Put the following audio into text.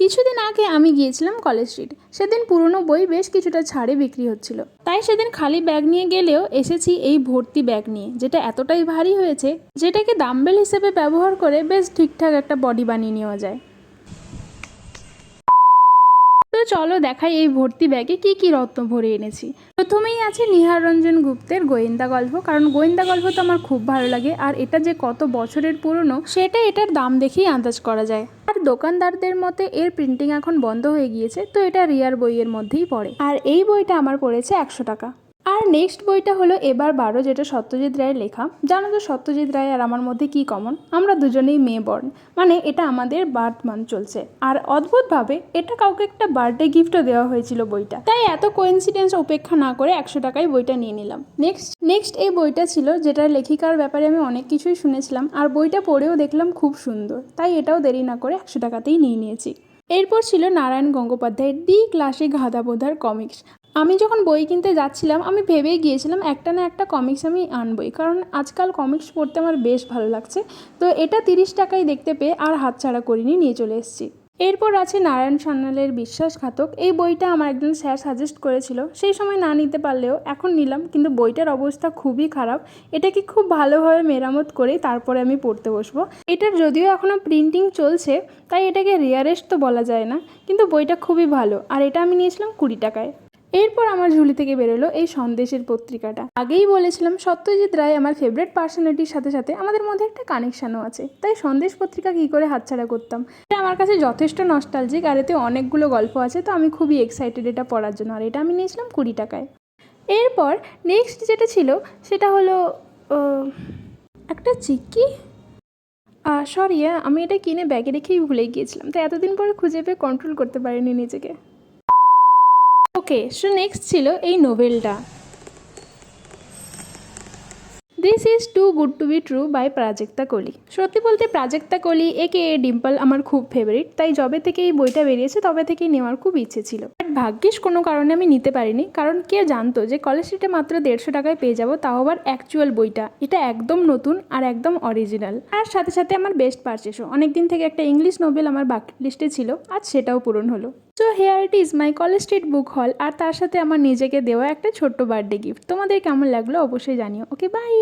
কিছুদিন আগে আমি গিয়েছিলাম কলেজ স্ট্রিট। সেদিন পুরনো বই বেশ কিছুটা ছাড়ে বিক্রি হচ্ছিল, তাই সেদিন খালি ব্যাগ নিয়ে গেলেও এসেছি এই ভর্তি ব্যাগ নিয়ে, যেটা এতটাই ভারী হয়েছে যেটাকে ডাম্বেল হিসেবে ব্যবহার করে বেশ ঠিকঠাক একটা বডি বানিয়ে নেওয়া যায়। তো চলো দেখাই এই ভর্তি ব্যাগে কি কি রত্ন ভরে এনেছি। প্রথমেই আছে নিহার রঞ্জন গুপ্তের গোয়েন্দা গল্প, কারণ গোয়েন্দা গল্প তো আমার খুব ভালো লাগে, আর এটা যে কত বছরের পুরনো সেটা এটার দাম দেখেই আন্দাজ করা যায়। আর দোকানদারদের মতে এর প্রিন্টিং এখন বন্ধ হয়ে গিয়েছে, তো এটা রিয়ার বইয়ের মধ্যেই পড়ে। আর এই বইটা আমার পড়েছে 100 টাকা। আর নেক্সট বইটা হলো এবার 12, যেটা সত্যজিৎ রায়ের লেখা। জানো তো সত্যজিৎ রায় আর আমার মধ্যে কি কমন, আমরা দুজনেই মেয়ে বর্ণ, মানে এটা আমাদের বার্থ মান্থ চলছে। আর অদ্ভুতভাবে এটা কাউকে একটা বার্থডে গিফটও দেওয়া হয়েছিল বইটা, তাই এত কোইন্সিডেন্স উপেক্ষা না করে 100 টাকায় বইটা নিয়ে নিলাম। নেক্সট এই বইটা ছিল যেটার লেখিকার ব্যাপারে আমি অনেক কিছুই শুনেছিলাম, আর বইটা পড়েও দেখলাম খুব সুন্দর, তাই এটাও দেরি না করে 100 টাকাতেই নিয়ে নিয়েছি। এরপর ছিল নারায়ণ গঙ্গোপাধ্যায়ের দি ক্লাসিক হাদাবোধার কমিক্স। আমি যখন বই কিনতে যাচ্ছিলাম আমি ভেবেই গিয়েছিলাম একটা না একটা কমিক্স আমি আনবই, কারণ আজকাল কমিক্স পড়তে আমার বেশ ভালো লাগছে। তো এটা 30 টাকায় দেখতে পেয়ে আর হাতছাড়া করিনি, নিয়ে চলে এসেছি। এরপর আছে নারায়ণ সান্যালের বিশ্বাসঘাতক। এই বইটা আমার একজন স্যার সাজেস্ট করেছিল, সেই সময় না নিতে পারলেও এখন নিলাম, কিন্তু বইটার অবস্থা খুবই খারাপ। এটাকে খুব ভালোভাবে মেরামত করে তারপরে আমি পড়তে বসবো। এটার যদিও এখনও প্রিন্টিং চলছে, তাই এটাকে রেয়ারেস্ট তো বলা যায় না, কিন্তু বইটা খুবই ভালো। আর এটা আমি নিয়েছিলাম 20 টাকায়। এরপর আমার ঝুলি থেকে বেরোলো এই সন্দেশের পত্রিকাটা। আগেই বলেছিলাম সত্যজিৎ রায় আমার ফেভারিট পার্সোনালিটির সাথে সাথে আমাদের মধ্যে একটা কানেকশানও আছে, তাই সন্দেশ পত্রিকা কী করে হাতছাড়া করতাম। এটা আমার কাছে যথেষ্ট নস্টালজিক, আর এতে অনেকগুলো গল্প আছে, তো আমি খুবই এক্সাইটেড এটা পড়ার জন্য। আর এটা আমি নিয়েছিলাম 20 টাকায়। এরপর নেক্সট যেটা ছিল সেটা হলো একটা চিক্কি। সরি, আমি এটা কিনে ব্যাগে রেখেই ভুলে গিয়েছিলাম, তাই এতদিন পরে খুঁজে পেয়ে কন্ট্রোল করতে পারিনি নিজেকে। ওকে, সো নেক্সট ছিল এই নোভেলটা, this is too good to be true by Prajakta Koli. সত্যি বলতে প্রাজক্তা কোলি একে ডিম্পল আমার খুব ফেভারিট, তাই যবে থেকে এই বইটা বেরিয়েছে তবে থেকেই নেওয়ার খুব ইচ্ছে ছিল। বাট ভাগ্যিস কোনো কারণে আমি নিতে পারিনি, কারণ কে জানতো যে কলেজ স্ট্রিটে মাত্র 150 টাকায় পেয়ে যাবো, তাও আবার অ্যাকচুয়াল বইটা। এটা একদম নতুন আর একদম অরিজিনাল। আর সাথে সাথে আমার বেস্ট পারচেসও। অনেকদিন থেকে একটা ইংলিশ নোবেল আমার বাকেট লিস্টে ছিল, আজ সেটাও পূরণ হলো। So here it is my College Street book hall, আর তার সাথে আমার নিজেকে দেওয়া একটা ছোট্ট বার্থডে গিফট। তোমাদের কেমন লাগলো অবশ্যই জানিও। ওকে, বাই।